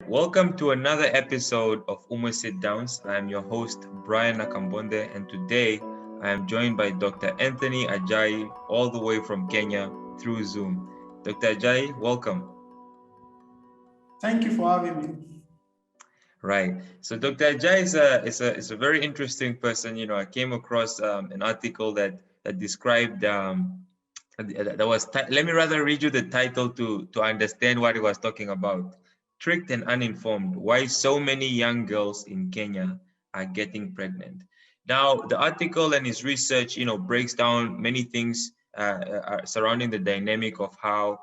welcome to another episode of Umwe Sit Downs. I am your host, Brian Akambonde, and today I am joined by Dr. Anthony Ajayi, all the way from Kenya through Zoom. Dr. Ajayi, welcome. Thank you for having me. Right. So Dr. Ajayi is a very interesting person. I came across an article that described let me rather read you the title to understand what he was talking about. Tricked and uninformed, why so many young girls in Kenya are getting pregnant. Now, the article and his research, breaks down many things surrounding the dynamic of how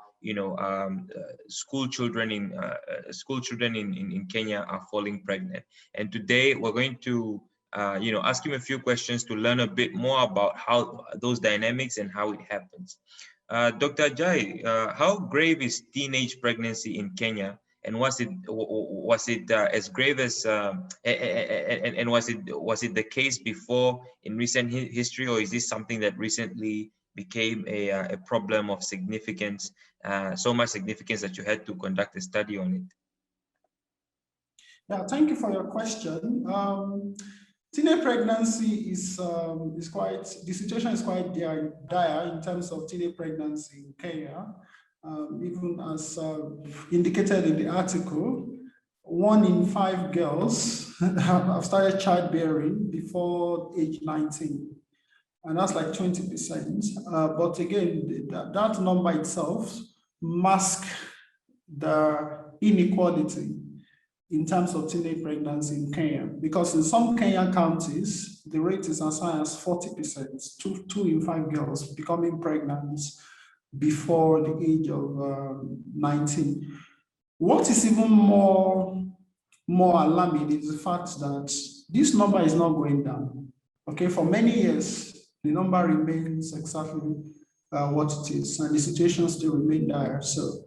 school children in Kenya are falling pregnant. And today we're going to ask him a few questions to learn a bit more about how those dynamics and how it happens. Dr. Ajayi, how grave is teenage pregnancy in Kenya, and was it as grave as and was it the case before in recent history, or is this something that recently became a problem of significance, so much significance that you had to conduct a study on it? Yeah, thank you for your question. Teenage pregnancy is quite, the situation is quite dire in terms of teenage pregnancy in Kenya. Even as indicated in the article, 1 in 5 girls have started childbearing before age 19. And that's like 20%. But again, that number itself masks the inequality in terms of teenage pregnancy in Kenya, because in some Kenyan counties, the rate is as high as 40%, 2 in 5 girls becoming pregnant before the age of 19. What is even more alarming is the fact that this number is not going down. Okay, for many years, the number remains exactly what it is, and the situation still remains dire. So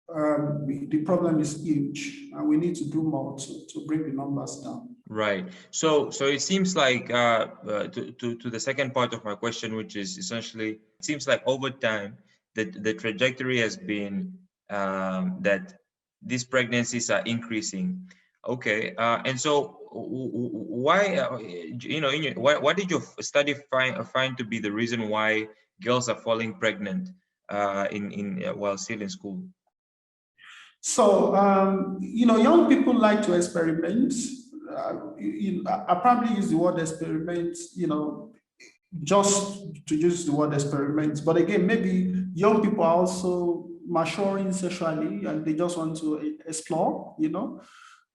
the problem is huge, and we need to do more to bring the numbers down. Right. So it seems like to the second part of my question, which is essentially, it seems like over time the trajectory has been that these pregnancies are increasing. Okay. And so why what did your study find to be the reason why girls are falling pregnant while still in school? So, young people like to experiment. I probably use the word experiment, just to use the word experiment. But again, maybe young people are also maturing sexually and they just want to explore,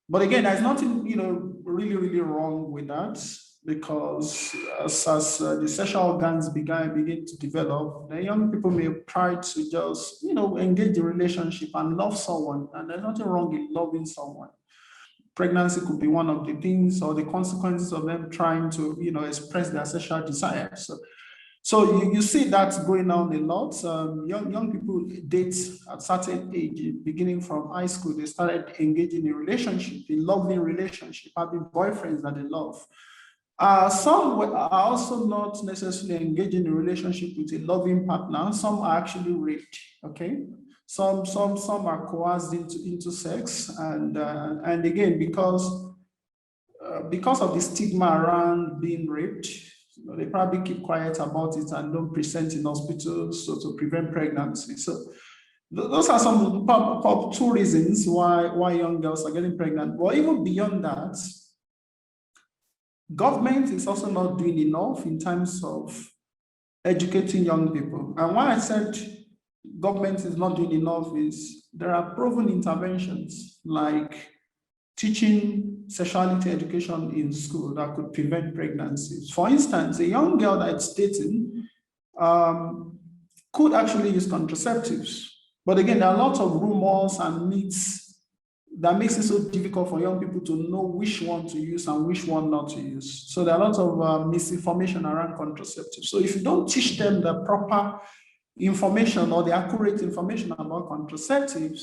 But again, there's nothing, really, really wrong with that, because as the sexual organs begin to develop, the young people may try to just, engage in relationship and love someone. And there's nothing wrong in loving someone. Pregnancy could be one of the things or the consequences of them trying to, express their sexual desires. So you see that going on a lot. Young people date at certain age, beginning from high school. They started engaging in relationship, in loving relationship, having boyfriends that they love. Some are also not necessarily engaging in a relationship with a loving partner. Some are actually raped. Okay, some are coerced into sex, and again, because of the stigma around being raped, they probably keep quiet about it and don't present in hospitals to prevent pregnancy. So those are some of 2 reasons why young girls are getting pregnant. But even beyond that, government is also not doing enough in terms of educating young people. And why I said government is not doing enough is there are proven interventions like teaching sexuality education in school that could prevent pregnancies. For instance, a young girl that's dating could actually use contraceptives. But again, there are lots of rumors and myths that makes it so difficult for young people to know which one to use and which one not to use. So there are lots of misinformation around contraceptives. So if you don't teach them the proper information or the accurate information about contraceptives,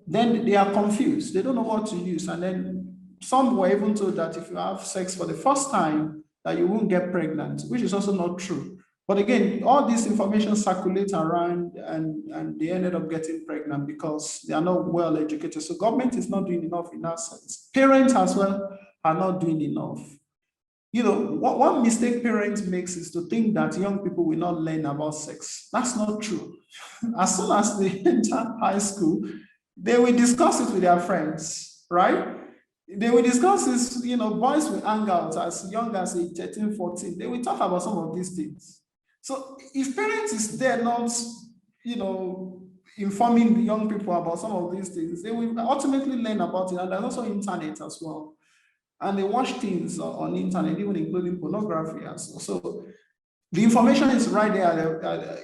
then they are confused. They don't know what to use. And then some were even told that if you have sex for the first time, that you won't get pregnant, which is also not true. But again, all this information circulates around and they ended up getting pregnant because they are not well educated. So government is not doing enough in that sense. Parents as well are not doing enough. You know, one mistake parents makes is to think that young people will not learn about sex. That's not true. As soon as they enter high school, they will discuss it with their friends, right? They will discuss this, you know, boys will hang out as young as 13, 14. They will talk about some of these things. So if parents is there not, you know, informing the young people about some of these things, they will ultimately learn about it. And there's also internet as well. And they watch things on the internet, even including pornography. And so the information is right there,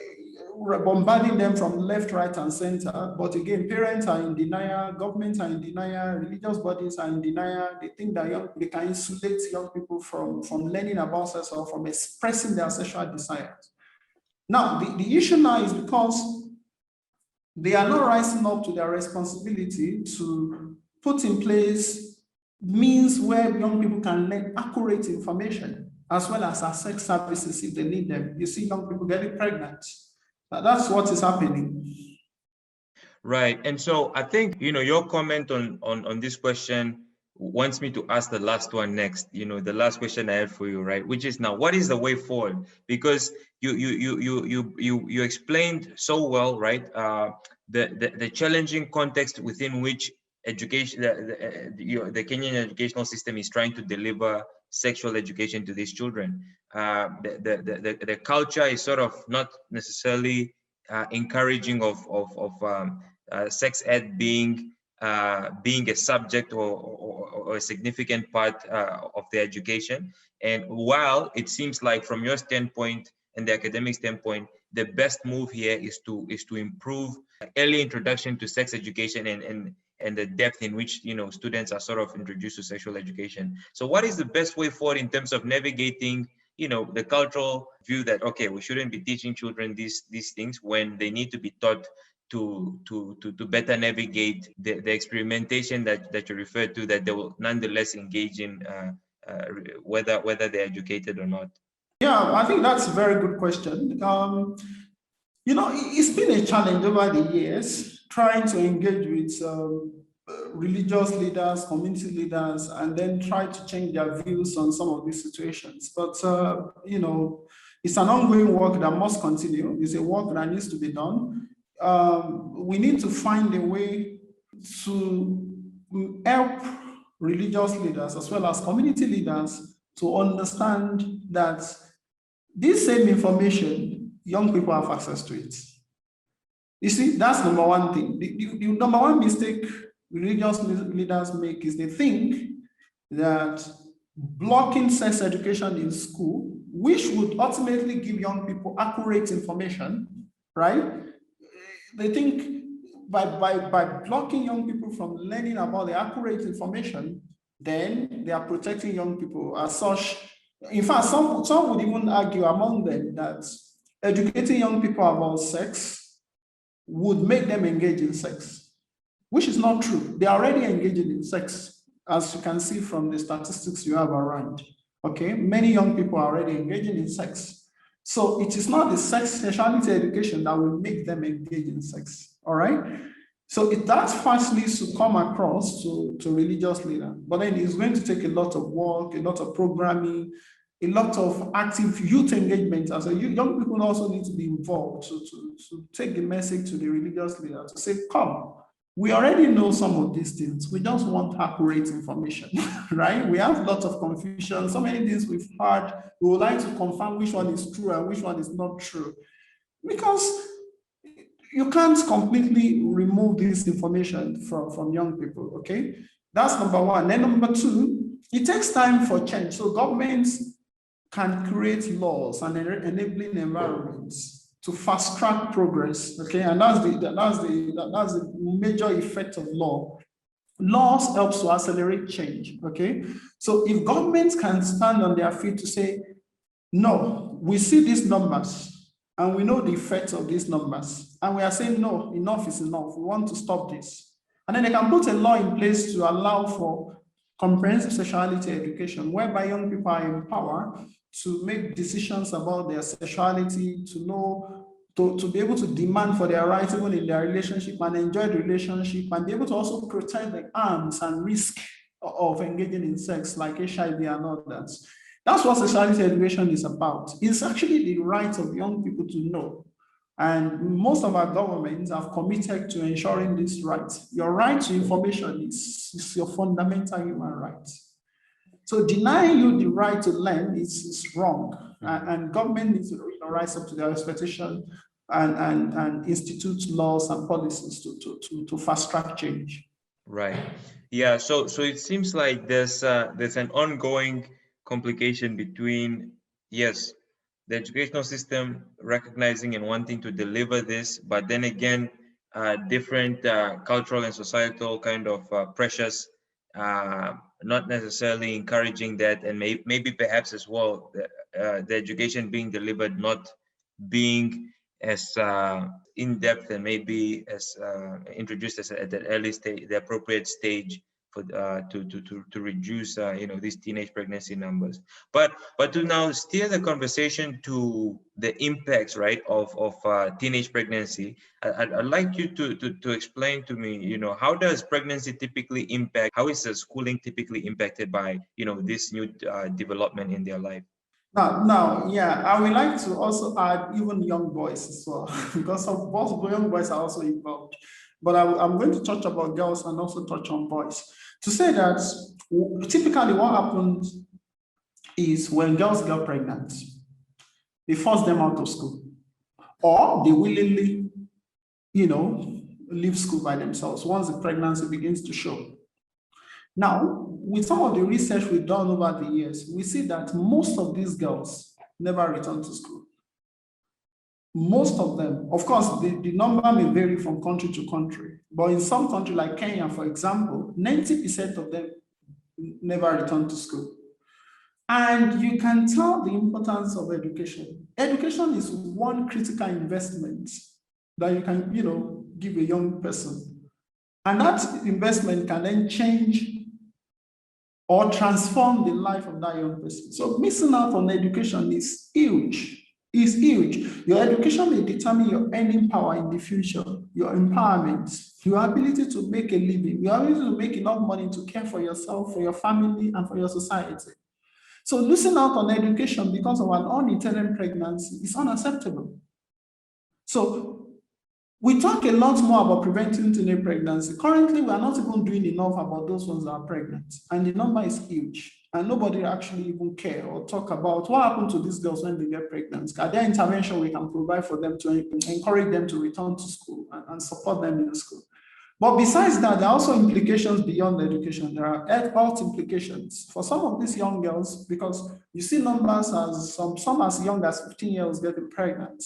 bombarding them from left, right, and center. But again, parents are in denial, governments are in denial, religious bodies are in denial. They think that they can insulate young people from learning about sex or from expressing their sexual desires. Now, the issue now is because they are not rising up to their responsibility to put in place means where young people can learn accurate information as well as sex services if they need them. You see young people getting pregnant. That's what is happening. Right. And so I think, you know, your comment on this question wants me to ask the last one next, you know, the last question I have for you, right? Which is now, what is the way forward? Because you explained so well, right? The challenging context within which education, the Kenyan educational system is trying to deliver sexual education to these children. The culture is sort of not necessarily encouraging of sex ed being a subject or a significant part of the education. And while it seems like from your standpoint and the academic standpoint, the best move here is to improve early introduction to sex education and the depth in which, you know, students are sort of introduced to sexual education. So what is the best way forward in terms of navigating, you know, the cultural view that, okay, we shouldn't be teaching children these things when they need to be taught to better navigate the experimentation that you referred to, that they will nonetheless engage in whether they're educated or not? Yeah, I think that's a very good question. You know, it's been a challenge over the years trying to engage with religious leaders, community leaders, and then try to change their views on some of these situations. But, you know, it's an ongoing work that must continue. It's a work that needs to be done. We need to find a way to help religious leaders as well as community leaders to understand that this same information, young people have access to it. You see, that's number one thing. The number one mistake religious leaders make is they think that blocking sex education in school, which would ultimately give young people accurate information, right? They think by blocking young people from learning about the accurate information, then they are protecting young people as such. In fact, some would even argue among them that educating young people about sex would make them engage in sex, which is not true. They are already engaging in sex, as you can see from the statistics you have around. Okay, many young people are already engaging in sex. So it is not the sexuality education that will make them engage in sex, all right? So that first needs to come across to religious leaders, but then it's going to take a lot of work, a lot of programming, a lot of active youth engagement. As young people also need to be involved to take the message to the religious leader to say, come, we already know some of these things. We just want accurate information, right? We have lots of confusion, so many things we've heard. We would like to confirm which one is true and which one is not true. Because you can't completely remove this information from young people, okay? That's number one. Then number two, it takes time for change. So governments can create laws and enabling environments to fast track progress, okay? And that's the major effect of law. Laws helps to accelerate change, okay? So if governments can stand on their feet to say, no, we see these numbers and we know the effects of these numbers, and we are saying, no, enough is enough, we want to stop this. And then they can put a law in place to allow for comprehensive sexuality education, whereby young people are empowered to make decisions about their sexuality, to know, to be able to demand for their rights even in their relationship and enjoy the relationship, and be able to also protect the harms and risk of engaging in sex like HIV and others. That's what sexuality education is about. It's actually the right of young people to know. And most of our governments have committed to ensuring this right. Your right to information is your fundamental human right. So denying you the right to learn is wrong. And government needs to rise up to their expectation and institute laws and policies to fast track change. Right. Yeah. So it seems like there's an ongoing complication between, yes, the educational system recognizing and wanting to deliver this, but then again, different cultural and societal kind of pressures, not necessarily encouraging that, and maybe perhaps as well the education being delivered not being as in depth and maybe as introduced as at that early stage, the appropriate stage for to reduce these teenage pregnancy numbers. But to now steer the conversation to the impacts, right, of teenage pregnancy, I'd like you to explain to me, how does pregnancy typically impact? How is the schooling typically impacted by this new development in their life? Now, yeah, I would like to also add even young boys as well, because of both young boys are also involved. But I'm going to touch about girls and also touch on boys. To say that typically what happens is when girls get pregnant, they force them out of school, or they willingly, leave school by themselves once the pregnancy begins to show. Now, with some of the research we've done over the years, we see that most of these girls never return to school. Most of them, of course, the number may vary from country to country, but in some countries like Kenya, for example, 90% of them never return to school. And you can tell the importance of education. Education is one critical investment that you can, give a young person. And that investment can then change or transform the life of that young person. So missing out on education is huge. Is huge. Your education may determine your earning power in the future, your empowerment, your ability to make a living, your ability to make enough money to care for yourself, for your family, and for your society. So losing out on education because of an unintended pregnancy is unacceptable. So we talk a lot more about preventing teenage pregnancy. Currently, we are not even doing enough about those ones that are pregnant, and the number is huge. And nobody actually even care or talk about what happened to these girls when they get pregnant. Are there intervention we can provide for them to encourage them to return to school and support them in the school? But besides that, there are also implications beyond education. There are health implications for some of these young girls, because you see numbers as some as young as 15 years getting pregnant.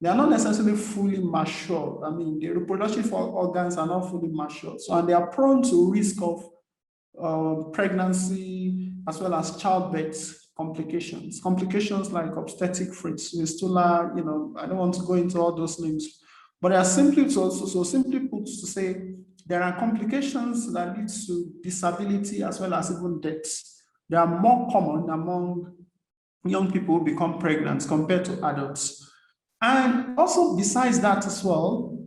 They are not necessarily fully mature. I mean, the reproductive organs are not fully mature. So, and they are prone to risk of pregnancy as well as childbirth complications. Complications like obstetric fistula, I don't want to go into all those names. But they are simply simply put to say there are complications that lead to disability as well as even death. They are more common among young people who become pregnant compared to adults. And also besides that as well,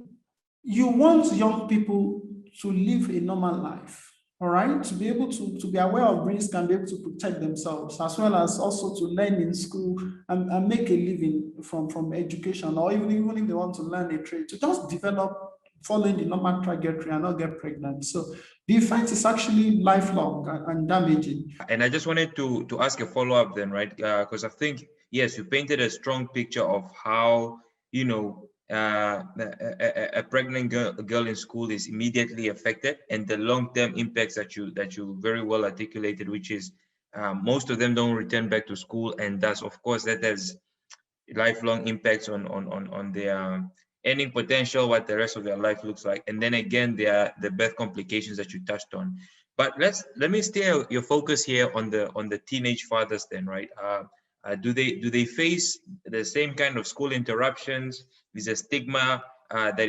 you want young people to live a normal life, all right? To be able to be aware of risk and be able to protect themselves, as well as also to learn in school and make a living from education, or even if they want to learn a trade, to just develop following the normal trajectory and not get pregnant. So the effect is actually lifelong and damaging. And I just wanted to ask a follow-up then, right? Because I think, yes, you painted a strong picture of how, a pregnant girl in school is immediately affected, and the long-term impacts that you very well articulated, which is most of them don't return back to school, and thus, of course, that has lifelong impacts on their earning potential, what the rest of their life looks like, and then again, the birth complications that you touched on. But let me steer your focus here on the teenage fathers then, right? Do they face the same kind of school interruptions? Is a stigma that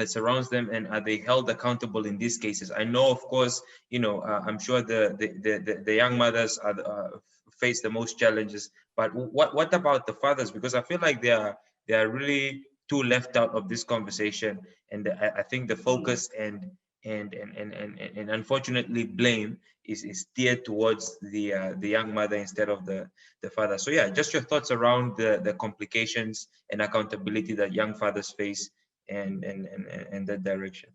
surrounds them, and are they held accountable in these cases? I know, of course, I'm sure the young mothers are face the most challenges. But what about the fathers? Because I feel like they are really too left out of this conversation, and I think the focus and unfortunately blame is steered towards the young mother instead of the father. So yeah, just your thoughts around the complications and accountability that young fathers face, and that direction.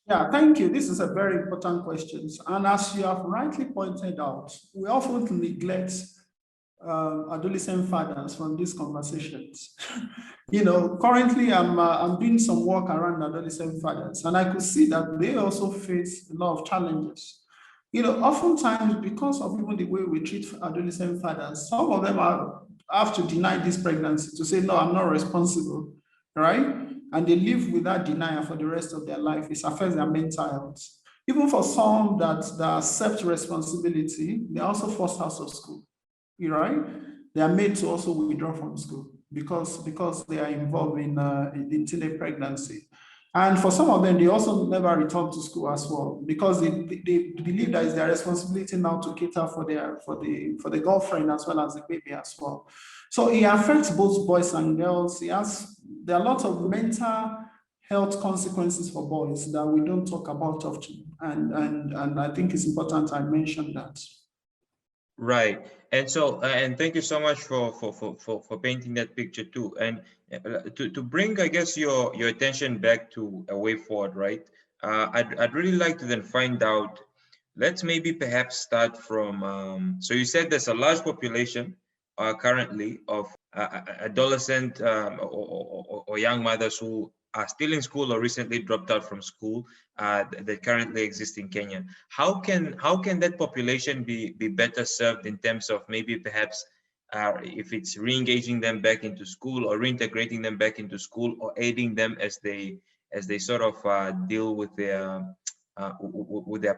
Yeah, thank you. This is a very important question. And as you have rightly pointed out, we often neglect adolescent fathers from these conversations. Currently I'm doing some work around adolescent fathers, and I could see that they also face a lot of challenges. Oftentimes, because of even the way we treat adolescent fathers, some of them have to deny this pregnancy, to say, no, I'm not responsible, right? And they live with that denial for the rest of their life. It affects their mental health. Even for some that accept responsibility, they're also forced out of school, right? They are made to also withdraw from school because they are involved in teenage pregnancy. And for some of them, they also never return to school as well, because they believe that it's their responsibility now to cater for the girlfriend as well as the baby as well. So it affects both boys and girls. There are a lot of mental health consequences for boys that we don't talk about often. And I think it's important I mention that. Right. And so, and thank you so much for painting that picture too. And to bring, I guess, your attention back to a way forward, right? I'd really like to then find out, let's maybe perhaps start from, so you said there's a large population currently of adolescent or young mothers who are still in school or recently dropped out from school, that currently exist in Kenya. How can that population be better served in terms of maybe perhaps if it's re-engaging them back into school, or reintegrating them back into school, or aiding them as they sort of deal with their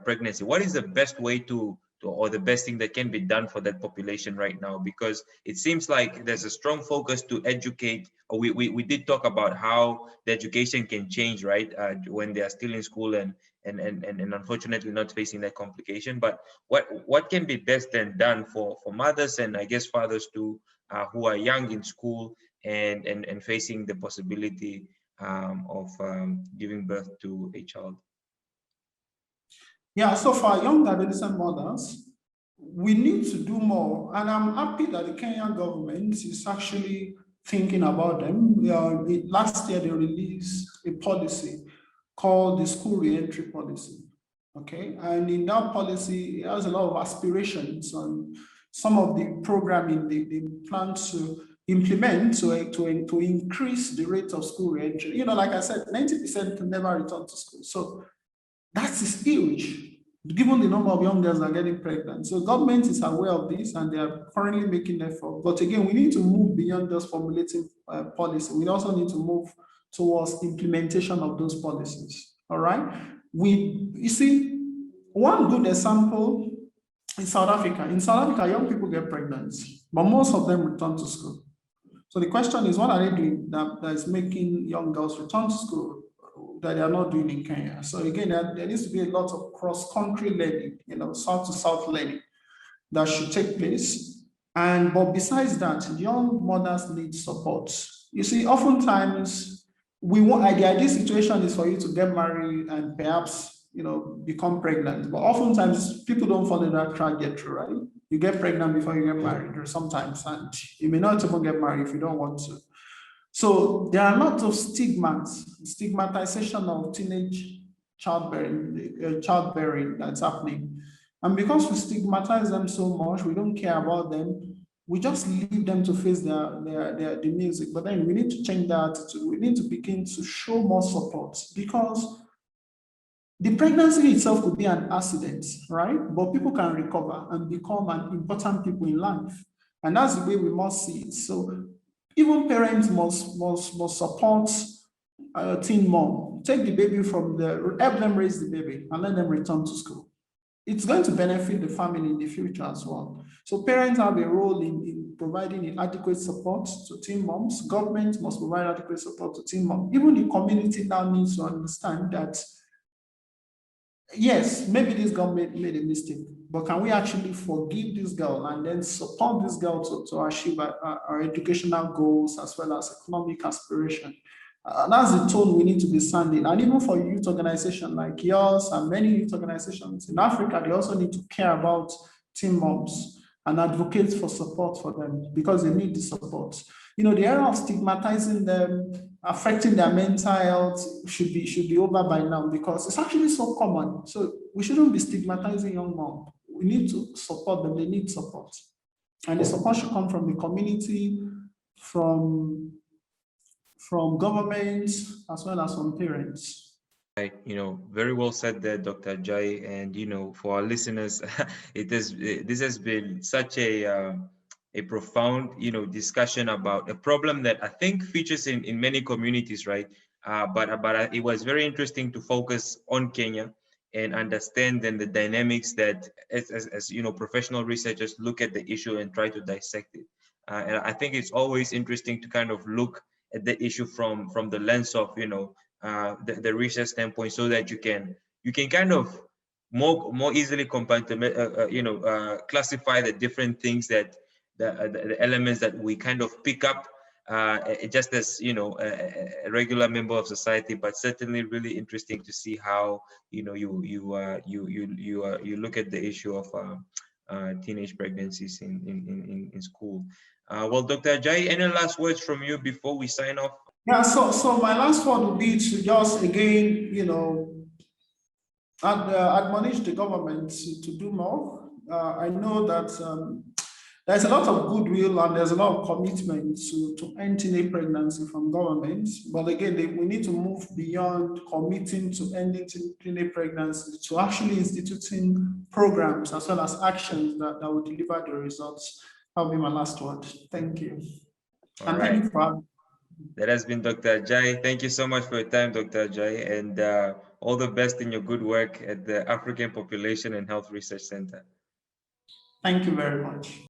pregnancy? What is the best way or the best thing that can be done for that population right now? Because it seems like there's a strong focus to educate. Or we did talk about how the education can change, right, when they are still in school and unfortunately not facing that complication. But what can be best then done for mothers, and I guess fathers too, who are young in school and facing the possibility of giving birth to a child? Yeah, so for young adolescent mothers, we need to do more. And I'm happy that the Kenyan government is actually thinking about them. Last year, they released a policy called the school reentry policy. Okay, and in that policy, it has a lot of aspirations on some of the programming they plan to implement to increase the rate of school reentry. Like I said, 90% can never return to school. So that is huge, given the number of young girls that are getting pregnant. So government is aware of this, and they are currently making effort. But again, we need to move beyond just formulating policy. We also need to move towards implementation of those policies. All right. You see, one good example in South Africa. In South Africa, young people get pregnant, but most of them return to school. So the question is, what are they doing that is making young girls return to school that they are not doing in Kenya? So again, there needs to be a lot of cross-country learning, south to south learning that should take place. But besides that, young mothers need support. You see, oftentimes the ideal situation is for you to get married and perhaps become pregnant. But oftentimes people don't follow that trajectory, right? You get pregnant before you get married, or sometimes, and you may not even get married if you don't want to. So there are a lot of stigmatization of teenage childbearing that's happening. And because we stigmatize them so much, we don't care about them. We just leave them to face the music. But then we need to change that attitude. We need to begin to show more support, because the pregnancy itself could be an accident, right? But people can recover and become an important people in life. And that's the way we must see it. So even parents must support a teen mom. Take the baby help them raise the baby and let them return to school. It's going to benefit the family in the future as well. So parents have a role in providing adequate support to teen moms. Government must provide adequate support to teen moms. Even the community now needs to understand that yes, maybe this girl made a mistake, but can we actually forgive this girl and then support this girl to achieve our educational goals as well as economic aspiration? That's the tone we need to be sounding. And even for youth organizations like yours and many youth organizations in Africa, they also need to care about teen moms and advocate for support for them because they need the support. The era of stigmatizing them, affecting their mental health should be over by now because it's actually so common. So we shouldn't be stigmatizing young moms. We need to support them. They need support. And the support should come from the community, from government, as well as from parents. Very well said there, Dr. Ajayi. And for our listeners, this has been such a profound discussion about a problem that I think features in many communities, right? But it was very interesting to focus on Kenya and understand then the dynamics that as professional researchers look at the issue and try to dissect it. And I think it's always interesting to kind of look at the issue from the lens of the research standpoint, so that you can kind of more easily classify the different things that the elements that we kind of pick up just as a regular member of society. But certainly really interesting to see how you look at the issue of teenage pregnancies in school. Well, Dr. Ajayi, any last words from you before we sign off? Yeah, so my last word would be to just again, admonish the government to do more. I know that there's a lot of goodwill and there's a lot of commitment to end teenage pregnancy from government. But again, we need to move beyond committing to ending teenage pregnancy to actually instituting programs as well as actions that will deliver the results. That'll be my last word. Thank you. All and right. Thank you for having me. That has been Dr. Ajayi. Thank you so much for your time, Dr. Ajayi, and all the best in your good work at the African Population and Health Research Center. Thank you very much.